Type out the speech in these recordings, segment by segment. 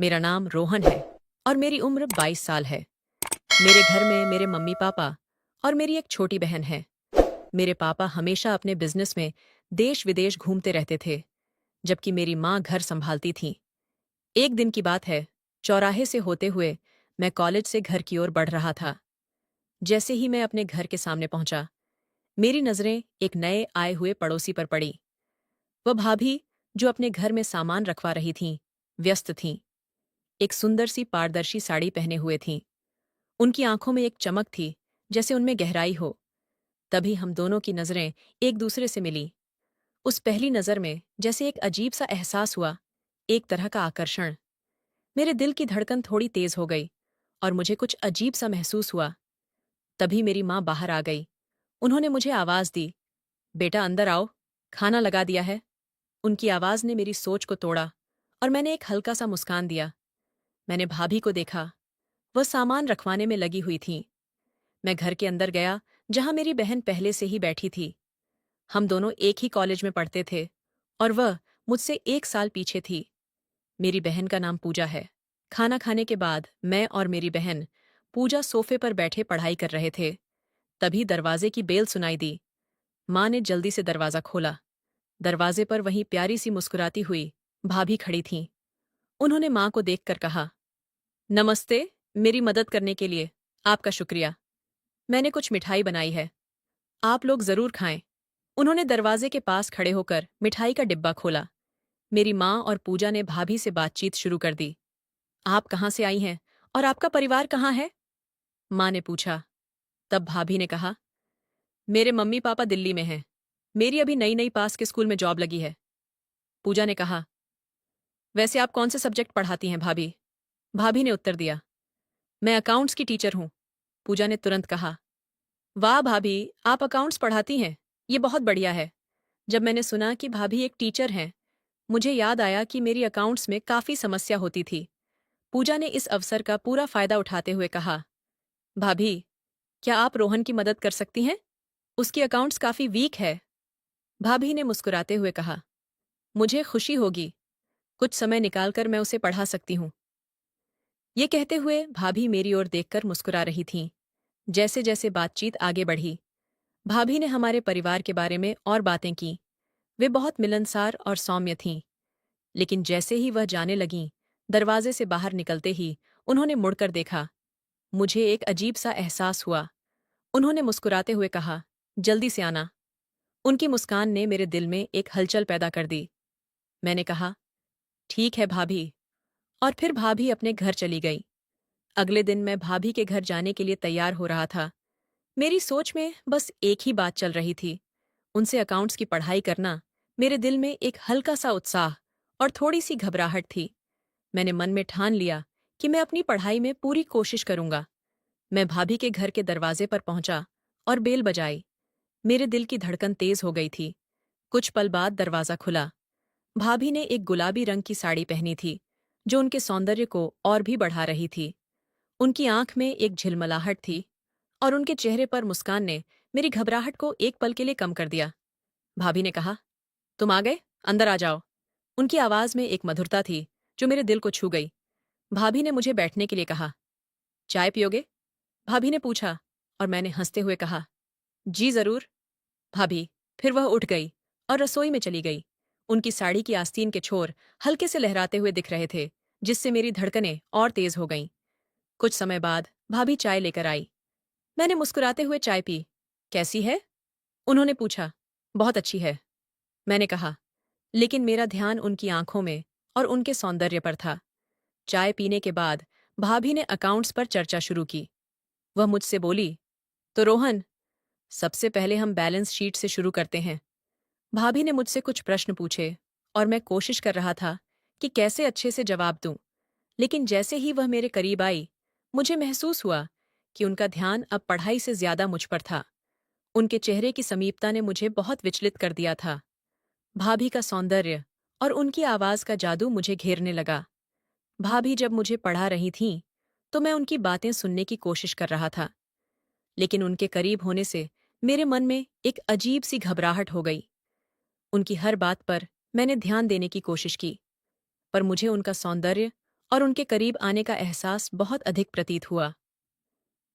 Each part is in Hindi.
मेरा नाम रोहन है और मेरी उम्र 22 साल है। मेरे घर में मेरे मम्मी पापा और मेरी एक छोटी बहन है। मेरे पापा हमेशा अपने बिजनेस में देश विदेश घूमते रहते थे, जबकि मेरी माँ घर संभालती थी। एक दिन की बात है, चौराहे से होते हुए मैं कॉलेज से घर की ओर बढ़ रहा था। जैसे ही मैं अपने घर के सामने पहुंचा, मेरी नजरें एक नए आए हुए पड़ोसी पर पड़ी। वह भाभी, जो अपने घर में सामान रखवा रही थीं, व्यस्त थीं। एक सुंदर सी पारदर्शी साड़ी पहने हुए थीं। उनकी आंखों में एक चमक थी, जैसे उनमें गहराई हो। तभी हम दोनों की नजरें एक दूसरे से मिली। उस पहली नजर में जैसे एक अजीब सा एहसास हुआ, एक तरह का आकर्षण। मेरे दिल की धड़कन थोड़ी तेज हो गई और मुझे कुछ अजीब सा महसूस हुआ। तभी मेरी माँ बाहर आ गई। उन्होंने मुझे आवाज दी, बेटा अंदर आओ, खाना लगा दिया है। उनकी आवाज ने मेरी सोच को तोड़ा और मैंने एक हल्का सा मुस्कान दिया। मैंने भाभी को देखा। वह सामान रखवाने में लगी हुई थीं। मैं घर के अंदर गया, जहां मेरी बहन पहले से ही बैठी थी। हम दोनों एक ही कॉलेज में पढ़ते थे और वह मुझसे 1 साल पीछे थी। मेरी बहन का नाम पूजा है। खाना खाने के बाद मैं और मेरी बहन पूजा सोफे पर बैठे पढ़ाई कर रहे थे। तभी दरवाजे की बेल सुनाई दी। माँ ने जल्दी से दरवाजा खोला। दरवाजे पर वहीं प्यारी सी मुस्कुराती हुई भाभी खड़ी थीं। उन्होंने माँ को देखकर कहा, नमस्ते, मेरी मदद करने के लिए आपका शुक्रिया। मैंने कुछ मिठाई बनाई है, आप लोग जरूर खाएं। उन्होंने दरवाजे के पास खड़े होकर मिठाई का डिब्बा खोला। मेरी माँ और पूजा ने भाभी से बातचीत शुरू कर दी। आप कहाँ से आई हैं और आपका परिवार कहाँ है? माँ ने पूछा। तब भाभी ने कहा, मेरे मम्मी पापा दिल्ली में हैं। मेरी अभी नई नई पास के स्कूल में जॉब लगी है। पूजा ने कहा, वैसे आप कौन से सब्जेक्ट पढ़ाती हैं भाभी? भाभी ने उत्तर दिया, मैं अकाउंट्स की टीचर हूँ। पूजा ने तुरंत कहा, वाह भाभी, आप अकाउंट्स पढ़ाती हैं, ये बहुत बढ़िया है। जब मैंने सुना कि भाभी एक टीचर हैं, मुझे याद आया कि मेरी अकाउंट्स में काफ़ी समस्या होती थी। पूजा ने इस अवसर का पूरा फायदा उठाते हुए कहा, भाभी, क्या आप रोहन की मदद कर सकती हैं? उसकी अकाउंट्स काफ़ी वीक है। भाभी ने मुस्कुराते हुए कहा, मुझे खुशी होगी। कुछ समय निकालकर मैं उसे पढ़ा सकती हूँ। ये कहते हुए भाभी मेरी ओर देखकर मुस्कुरा रही थीं। जैसे जैसे बातचीत आगे बढ़ी, भाभी ने हमारे परिवार के बारे में और बातें की। वे बहुत मिलनसार और सौम्य थीं। लेकिन जैसे ही वह जाने लगीं, दरवाजे से बाहर निकलते ही उन्होंने मुड़कर देखा। मुझे एक अजीब सा एहसास हुआ। उन्होंने मुस्कुराते हुए कहा, जल्दी से आना। उनकी मुस्कान ने मेरे दिल में एक हलचल पैदा कर दी। मैंने कहा, ठीक है भाभी, और फिर भाभी अपने घर चली गई। अगले दिन मैं भाभी के घर जाने के लिए तैयार हो रहा था। मेरी सोच में बस एक ही बात चल रही थी, उनसे अकाउंट्स की पढ़ाई करना। मेरे दिल में एक हल्का सा उत्साह और थोड़ी सी घबराहट थी। मैंने मन में ठान लिया कि मैं अपनी पढ़ाई में पूरी कोशिश करूंगा। मैं भाभी के घर के दरवाजे पर पहुंचा और बेल बजाई। मेरे दिल की धड़कन तेज हो गई थी। कुछ पल बाद दरवाजा खुला। भाभी ने एक गुलाबी रंग की साड़ी पहनी थी, जो उनके सौंदर्य को और भी बढ़ा रही थी। उनकी आंख में एक झिलमिलाहट थी और उनके चेहरे पर मुस्कान ने मेरी घबराहट को एक पल के लिए कम कर दिया। भाभी ने कहा, तुम आ गए, अंदर आ जाओ। उनकी आवाज में एक मधुरता थी जो मेरे दिल को छू गई। भाभी ने मुझे बैठने के लिए कहा। चाय पियोगे? भाभी ने पूछा और मैंने हंसते हुए कहा, जी जरूर। भाभी फिर वह उठ गई और रसोई में चली गई। उनकी साड़ी की आस्तीन के छोर हल्के से लहराते हुए दिख रहे थे, जिससे मेरी धड़कनें और तेज हो गईं। कुछ समय बाद भाभी चाय लेकर आई। मैंने मुस्कुराते हुए चाय पी। कैसी है? उन्होंने पूछा। बहुत अच्छी है, मैंने कहा, लेकिन मेरा ध्यान उनकी आंखों में और उनके सौंदर्य पर था। चाय पीने के बाद भाभी ने अकाउंट्स पर चर्चा शुरू की। वह मुझसे बोली, तो रोहन, सबसे पहले हम बैलेंस शीट से शुरू करते हैं। भाभी ने मुझसे कुछ प्रश्न पूछे और मैं कोशिश कर रहा था कि कैसे अच्छे से जवाब दूं। लेकिन जैसे ही वह मेरे करीब आई, मुझे महसूस हुआ कि उनका ध्यान अब पढ़ाई से ज्यादा मुझ पर था। उनके चेहरे की समीपता ने मुझे बहुत विचलित कर दिया था। भाभी का सौंदर्य और उनकी आवाज का जादू मुझे घेरने लगा। भाभी जब मुझे पढ़ा रही थीं, तो मैं उनकी बातें सुनने की कोशिश कर रहा था। लेकिन उनके करीब होने से मेरे मन में एक अजीब सी घबराहट हो गई। उनकी हर बात पर मैंने ध्यान देने की कोशिश की, पर मुझे उनका सौंदर्य और उनके करीब आने का एहसास बहुत अधिक प्रतीत हुआ।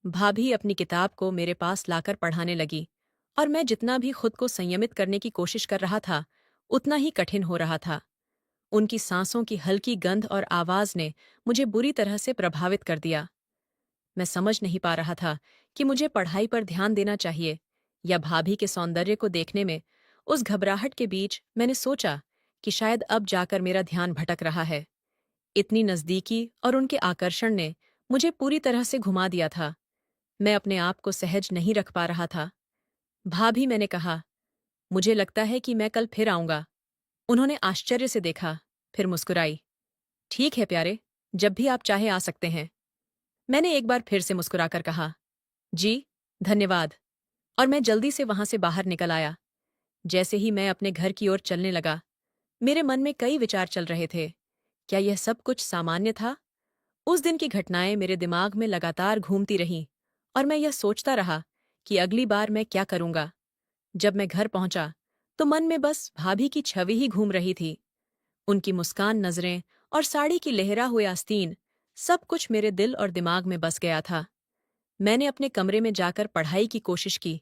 भाभी अपनी किताब को मेरे पास लाकर पढ़ाने लगी और मैं जितना भी खुद को संयमित करने की कोशिश कर रहा था, उतना ही कठिन हो रहा था। उनकी सांसों की हल्की गंध और आवाज ने मुझे बुरी तरह से प्रभावित कर दिया। मैं समझ नहीं पा रहा था कि मुझे पढ़ाई पर ध्यान देना चाहिए या भाभी के सौंदर्य को देखने में। उस घबराहट के बीच मैंने सोचा कि शायद अब जाकर मेरा ध्यान भटक रहा है। इतनी नज़दीकी और उनके आकर्षण ने मुझे पूरी तरह से घुमा दिया था। मैं अपने आप को सहज नहीं रख पा रहा था। भाभी, मैंने कहा, मुझे लगता है कि मैं कल फिर आऊंगा। उन्होंने आश्चर्य से देखा, फिर मुस्कुराई। ठीक है प्यारे, जब भी आप चाहे आ सकते हैं। मैंने एक बार फिर से मुस्कुराकर कहा, जी, धन्यवाद। और मैं जल्दी से वहां से बाहर निकल आया। जैसे ही मैं अपने घर की ओर चलने लगा, मेरे मन में कई विचार चल रहे थे। क्या यह सब कुछ सामान्य था? उस दिन की घटनाएं मेरे दिमाग में लगातार घूमती रहीं और मैं यह सोचता रहा कि अगली बार मैं क्या करूंगा। जब मैं घर पहुंचा तो मन में बस भाभी की छवि ही घूम रही थी। उनकी मुस्कान, नजरें और साड़ी की लहरा हुए आस्तीन, सब कुछ मेरे दिल और दिमाग में बस गया था। मैंने अपने कमरे में जाकर पढ़ाई की कोशिश की,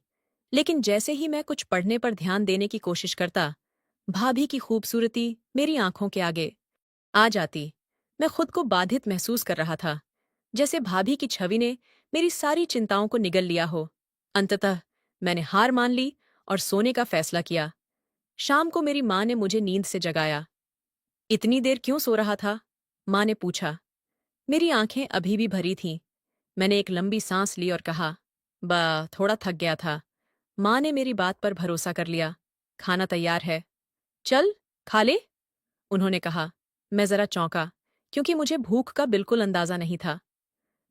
लेकिन जैसे ही मैं कुछ पढ़ने पर ध्यान देने की कोशिश करता, भाभी की खूबसूरती मेरी आंखों के आगे आ जाती। मैं खुद को बाधित महसूस कर रहा था, जैसे भाभी की छवि ने मेरी सारी चिंताओं को निगल लिया हो। अंततः मैंने हार मान ली और सोने का फैसला किया। शाम को मेरी माँ ने मुझे नींद से जगाया। इतनी देर क्यों सो रहा था? माँ ने पूछा। मेरी आंखें अभी भी भरी थीं। मैंने एक लंबी सांस ली और कहा, थोड़ा थक गया था। माँ ने मेरी बात पर भरोसा कर लिया। खाना तैयार है, चल, खा ले, उन्होंने कहा। मैं जरा चौंका, क्योंकि मुझे भूख का बिल्कुल अंदाजा नहीं था।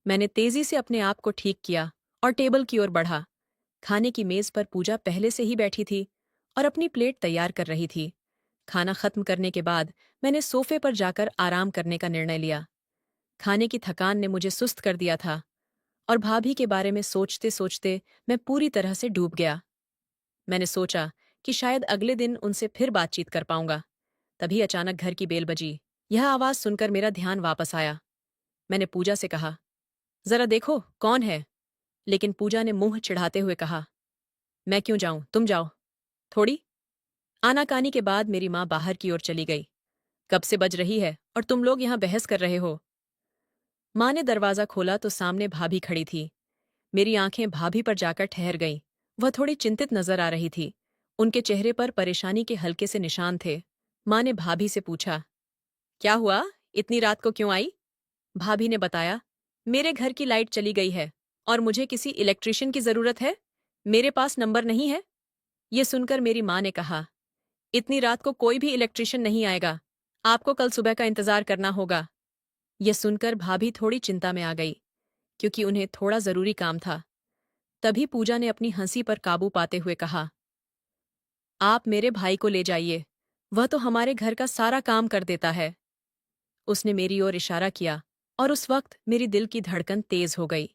मैंने तेजी से अपने आप को ठीक किया और टेबल की ओर बढ़ा। खाने की मेज पर पूजा पहले से ही बैठी थी और अपनी प्लेट तैयार कर रही थी। खाना खत्म करने के बाद मैंने सोफे पर जाकर आराम करने का निर्णय लिया। खाने की थकान ने मुझे सुस्त कर दिया था और भाभी के बारे में सोचते सोचते मैं पूरी तरह से डूब गया। मैंने सोचा कि शायद अगले दिन उनसे फिर बातचीत कर पाऊंगा। तभी अचानक घर की बेल बजी। यह आवाज सुनकर मेरा ध्यान वापस आया। मैंने पूजा से कहा, जरा देखो कौन है। लेकिन पूजा ने मुंह चिढ़ाते हुए कहा, मैं क्यों जाऊं, तुम जाओ। थोड़ी आनाकानी के बाद मेरी माँ बाहर की ओर चली गई। कब से बज रही है और तुम लोग यहाँ बहस कर रहे हो? माँ ने दरवाजा खोला तो सामने भाभी खड़ी थी। मेरी आंखें भाभी पर जाकर ठहर गईं। वह थोड़ी चिंतित नजर आ रही थी। उनके चेहरे पर परेशानी के हल्के से निशान थे। माँ ने भाभी से पूछा, क्या हुआ, इतनी रात को क्यों आई? भाभी ने बताया, मेरे घर की लाइट चली गई है और मुझे किसी इलेक्ट्रिशियन की जरूरत है। मेरे पास नंबर नहीं है। ये सुनकर मेरी माँ ने कहा, इतनी रात को कोई भी इलेक्ट्रिशियन नहीं आएगा। आपको कल सुबह का इंतजार करना होगा। यह सुनकर भाभी थोड़ी चिंता में आ गई, क्योंकि उन्हें थोड़ा जरूरी काम था। तभी पूजा ने अपनी हंसी पर काबू पाते हुए कहा, आप मेरे भाई को ले जाइए, वह तो हमारे घर का सारा काम कर देता है। उसने मेरी ओर इशारा किया और उस वक्त मेरी दिल की धड़कन तेज हो गई।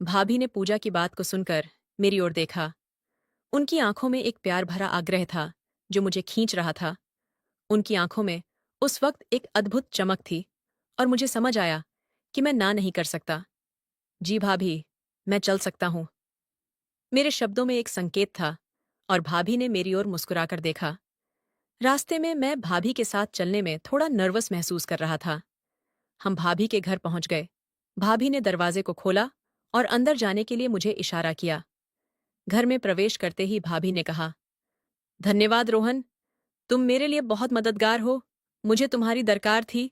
भाभी ने पूजा की बात को सुनकर मेरी ओर देखा। उनकी आंखों में एक प्यार भरा आग्रह था जो मुझे खींच रहा था। उनकी आंखों में उस वक्त एक अद्भुत चमक थी और मुझे समझ आया कि मैं ना नहीं कर सकता। जी भाभी, मैं चल सकता हूँ। मेरे शब्दों में एक संकेत था और भाभी ने मेरी ओर मुस्कुराकर देखा। रास्ते में मैं भाभी के साथ चलने में थोड़ा नर्वस महसूस कर रहा था। हम भाभी के घर पहुंच गए। भाभी ने दरवाजे को खोला और अंदर जाने के लिए मुझे इशारा किया। घर में प्रवेश करते ही भाभी ने कहा, धन्यवाद रोहन, तुम मेरे लिए बहुत मददगार हो। मुझे तुम्हारी दरकार थी।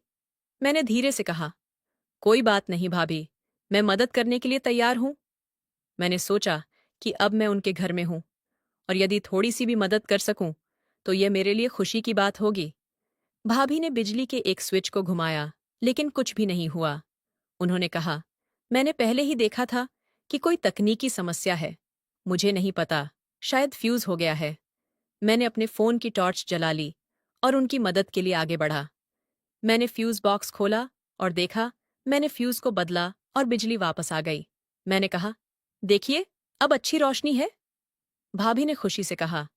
मैंने धीरे से कहा, कोई बात नहीं भाभी, मैं मदद करने के लिए तैयार हूं। मैंने सोचा कि अब मैं उनके घर में हूं और यदि थोड़ी सी भी मदद कर सकूं तो यह मेरे लिए खुशी की बात होगी। भाभी ने बिजली के एक स्विच को घुमाया, लेकिन कुछ भी नहीं हुआ। उन्होंने कहा, मैंने पहले ही देखा था कि कोई तकनीकी समस्या है। मुझे नहीं पता, शायद फ्यूज हो गया है। मैंने अपने फोन की टॉर्च जला ली और उनकी मदद के लिए आगे बढ़ा। मैंने फ्यूज बॉक्स खोला और देखा। मैंने फ्यूज को बदला और बिजली वापस आ गई। मैंने कहा, देखिए, अब अच्छी रोशनी है। भाभी ने खुशी से कहा,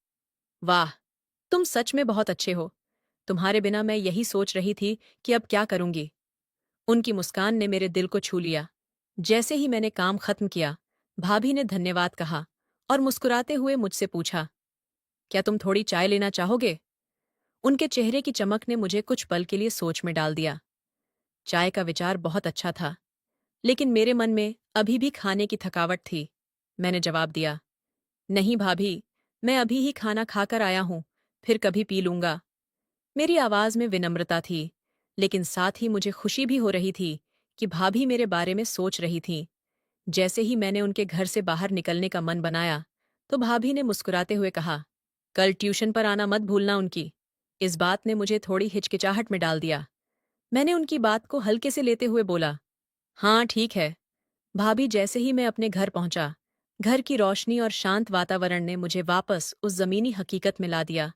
वाह, तुम सच में बहुत अच्छे हो। तुम्हारे बिना मैं यही सोच रही थी कि अब क्या करूंगी। उनकी मुस्कान ने मेरे दिल को छू लिया। जैसे ही मैंने काम खत्म किया, भाभी ने धन्यवाद कहा और मुस्कुराते हुए मुझसे पूछा, क्या तुम थोड़ी चाय लेना चाहोगे? उनके चेहरे की चमक ने मुझे कुछ पल के लिए सोच में डाल दिया। चाय का विचार बहुत अच्छा था, लेकिन मेरे मन में अभी भी खाने की थकावट थी। मैंने जवाब दिया, नहीं भाभी, मैं अभी ही खाना खाकर आया हूं, फिर कभी पी लूंगा। मेरी आवाज में विनम्रता थी, लेकिन साथ ही मुझे खुशी भी हो रही थी कि भाभी मेरे बारे में सोच रही थीं। जैसे ही मैंने उनके घर से बाहर निकलने का मन बनाया, तो भाभी ने मुस्कुराते हुए कहा, कल ट्यूशन पर आना मत भूलना उनकी। इस बात ने मुझे थोड़ी हिचकिचाहट में डाल दिया। मैंने उनकी बात को हल्के से लेते हुए बोला, हाँ ठीक है। भाभी जैसे ही मैं अपने घर पहुंचा, घर की रोशनी और शांत वातावरण ने मुझे वापस उस जमीनी हकीकत में ला दिया।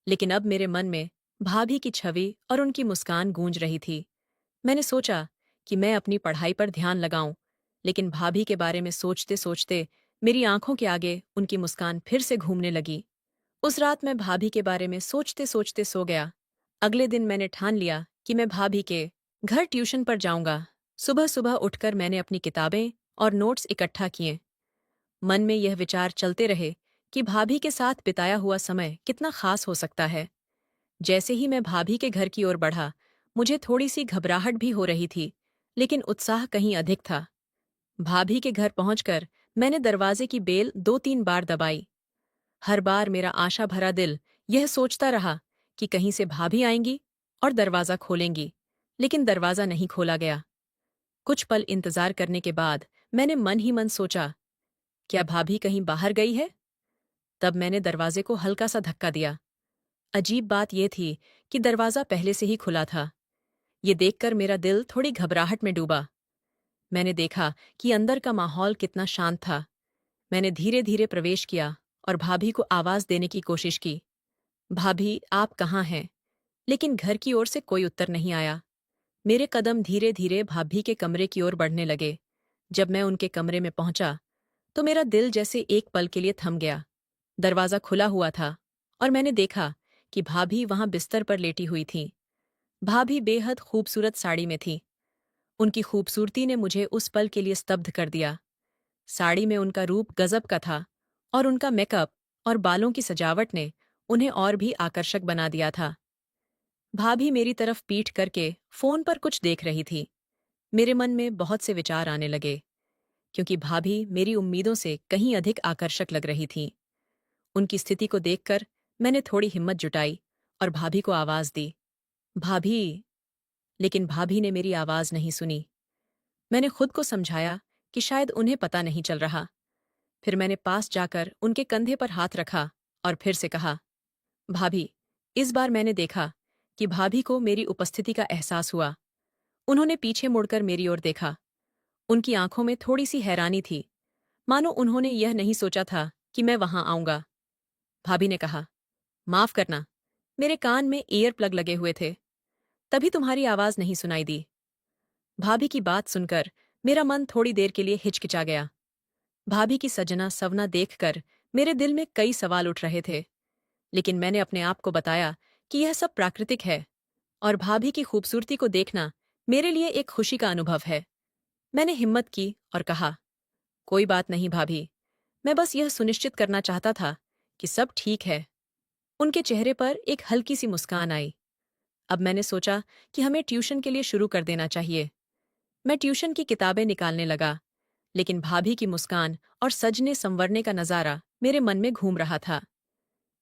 लेकिन अब मेरे मन में भाभी की छवि और उनकी मुस्कान गूंज रही थी। मैंने सोचा कि मैं अपनी पढ़ाई पर ध्यान लगाऊं, लेकिन भाभी के बारे में सोचते सोचते मेरी आंखों के आगे उनकी मुस्कान फिर से घूमने लगी। उस रात मैं भाभी के बारे में सोचते सोचते सो गया। अगले दिन मैंने ठान लिया कि मैं भाभी के घर ट्यूशन पर जाऊंगा। सुबह सुबह उठकर मैंने अपनी किताबें और नोट्स इकट्ठा किए। मन में यह विचार चलते रहे कि भाभी के साथ बिताया हुआ समय कितना खास हो सकता है। जैसे ही मैं भाभी के घर की ओर बढ़ा, मुझे थोड़ी सी घबराहट भी हो रही थी, लेकिन उत्साह कहीं अधिक था। भाभी के घर पहुंचकर मैंने दरवाजे की बेल 2-3 बार दबाई। हर बार मेरा आशा भरा दिल यह सोचता रहा कि कहीं से भाभी आएंगी और दरवाजा खोलेंगी, लेकिन दरवाजा नहीं खोला गया। कुछ पल इंतजार करने के बाद मैंने मन ही मन सोचा, क्या भाभी कहीं बाहर गई है? तब मैंने दरवाजे को हल्का सा धक्का दिया। अजीब बात यह थी कि दरवाजा पहले से ही खुला था। ये देखकर मेरा दिल थोड़ी घबराहट में डूबा। मैंने देखा कि अंदर का माहौल कितना शांत था। मैंने धीरे धीरे प्रवेश किया और भाभी को आवाज देने की कोशिश की, भाभी आप कहाँ हैं? लेकिन घर की ओर से कोई उत्तर नहीं आया। मेरे कदम धीरे धीरे भाभी के कमरे की ओर बढ़ने लगे। जब मैं उनके कमरे में पहुंचा, तो मेरा दिल जैसे एक पल के लिए थम गया। दरवाजा खुला हुआ था और मैंने देखा कि भाभी वहां बिस्तर पर लेटी हुई थीं। भाभी बेहद खूबसूरत साड़ी में थी। उनकी खूबसूरती ने मुझे उस पल के लिए स्तब्ध कर दिया। साड़ी में उनका रूप गजब का था और उनका मेकअप और बालों की सजावट ने उन्हें और भी आकर्षक बना दिया था। भाभी मेरी तरफ पीठ करके फोन पर कुछ देख रही थी। मेरे मन में बहुत से विचार आने लगे, क्योंकि भाभी मेरी उम्मीदों से कहीं अधिक आकर्षक लग रही थीं। उनकी स्थिति को देखकर मैंने थोड़ी हिम्मत जुटाई और भाभी को आवाज दी, भाभी। लेकिन भाभी ने मेरी आवाज नहीं सुनी। मैंने खुद को समझाया कि शायद उन्हें पता नहीं चल रहा। फिर मैंने पास जाकर उनके कंधे पर हाथ रखा और फिर से कहा, भाभी। इस बार मैंने देखा कि भाभी को मेरी उपस्थिति का एहसास हुआ। उन्होंने पीछे मुड़कर मेरी ओर देखा। उनकी आंखों में थोड़ी सी हैरानी थी, मानो उन्होंने यह नहीं सोचा था कि मैं वहां आऊंगा। भाभी ने कहा, माफ करना, मेरे कान में ईयर प्लग लगे हुए थे, तभी तुम्हारी आवाज नहीं सुनाई दी। भाभी की बात सुनकर मेरा मन थोड़ी देर के लिए हिचकिचा गया। भाभी की सजना सवना देखकर मेरे दिल में कई सवाल उठ रहे थे, लेकिन मैंने अपने आप को बताया कि यह सब प्राकृतिक है और भाभी की खूबसूरती को देखना मेरे लिए एक खुशी का अनुभव है। मैंने हिम्मत की और कहा, कोई बात नहीं भाभी, मैं बस यह सुनिश्चित करना चाहता था कि सब ठीक है। उनके चेहरे पर एक हल्की सी मुस्कान आई। अब मैंने सोचा कि हमें ट्यूशन के लिए शुरू कर देना चाहिए। मैं ट्यूशन की किताबें निकालने लगा, लेकिन भाभी की मुस्कान और सजने संवरने का नजारा मेरे मन में घूम रहा था।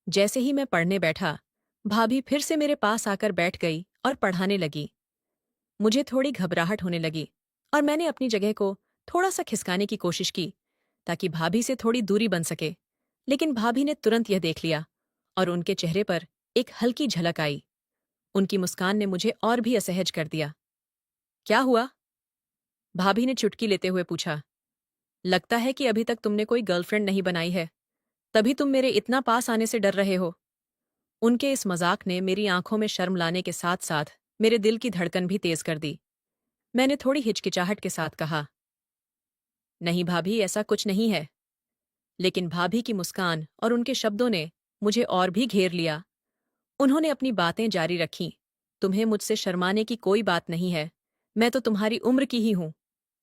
जैसे ही मैं पढ़ने बैठा, भाभी फिर से मेरे पास आकर बैठ गई और पढ़ाने लगी। मुझे थोड़ी घबराहट होने लगी और मैंने अपनी जगह को थोड़ा सा खिसकाने की कोशिश की ताकि भाभी से थोड़ी दूरी बन सके, लेकिन भाभी ने तुरंत यह देख लिया और उनके चेहरे पर एक हल्की झलक आई। उनकी मुस्कान ने मुझे और भी असहज कर दिया। क्या हुआ? भाभी ने चुटकी लेते हुए पूछा। लगता है कि अभी तक तुमने कोई गर्लफ्रेंड नहीं बनाई है, तभी तुम मेरे इतना पास आने से डर रहे हो। उनके इस मजाक ने मेरी आंखों में शर्म लाने के साथ साथ मेरे दिल की धड़कन भी तेज कर दी। मैंने थोड़ी हिचकिचाहट के साथ कहा, नहीं भाभी, ऐसा कुछ नहीं है। लेकिन भाभी की मुस्कान और उनके शब्दों ने मुझे और भी घेर लिया। उन्होंने अपनी बातें जारी रखीं, तुम्हें मुझसे शर्माने की कोई बात नहीं है। मैं तो तुम्हारी उम्र की ही हूं।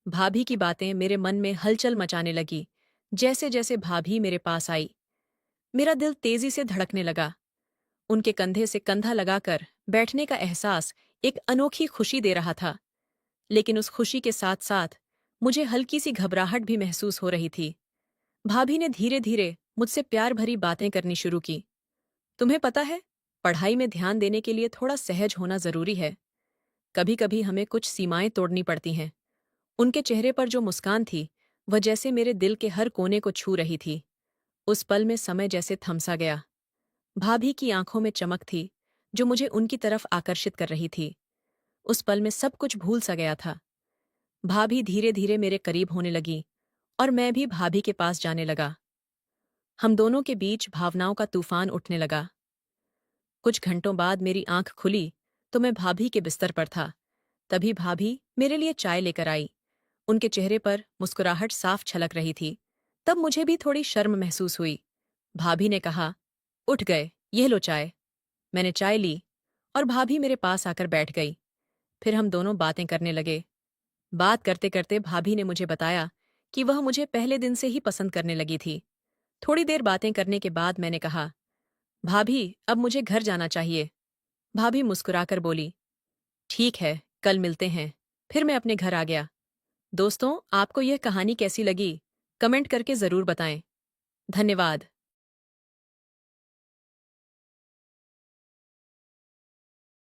भाभी की बातें मेरे मन में हलचल मचाने लगी। जैसे जैसे भाभी मेरे पास आई, मेरा दिल तेजी से धड़कने लगा। उनके कंधे से कंधा लगाकर बैठने का एहसास एक अनोखी खुशी दे रहा था। लेकिन उस खुशी के साथ साथ मुझे हल्की सी घबराहट भी महसूस हो रही थी। भाभी ने धीरे धीरे मुझसे प्यार भरी बातें करनी शुरू की। तुम्हें पता है, पढ़ाई में ध्यान देने के लिए थोड़ा सहज होना जरूरी है। कभी कभी हमें कुछ सीमाएं तोड़नी पड़ती हैं। उनके चेहरे पर जो मुस्कान थी, वह जैसे मेरे दिल के हर कोने को छू रही थी। उस पल में समय जैसे थमसा गया। भाभी की आंखों में चमक थी, जो मुझे उनकी तरफ आकर्षित कर रही थी। उस पल में सब कुछ भूल सा गया था। भाभी धीरे धीरे मेरे करीब होने लगी और मैं भी भाभी के पास जाने लगा। हम दोनों के बीच भावनाओं का तूफान उठने लगा। कुछ घंटों बाद मेरी आंख खुली तो मैं भाभी के बिस्तर पर था। तभी भाभी मेरे लिए चाय लेकर आई। उनके चेहरे पर मुस्कुराहट साफ छलक रही थी। तब मुझे भी थोड़ी शर्म महसूस हुई। भाभी ने कहा, उठ गए, यह लो चाय। मैंने चाय ली और भाभी मेरे पास आकर बैठ गई। फिर हम दोनों बातें करने लगे। बात करते करते भाभी ने मुझे बताया कि वह मुझे पहले दिन से ही पसंद करने लगी थी। थोड़ी देर बातें करने के बाद मैंने कहा, भाभी अब मुझे घर जाना चाहिए। भाभी मुस्कुराकर बोली, ठीक है, कल मिलते हैं। फिर मैं अपने घर आ गया। दोस्तों, आपको यह कहानी कैसी लगी? कमेंट करके जरूर बताएं। धन्यवाद।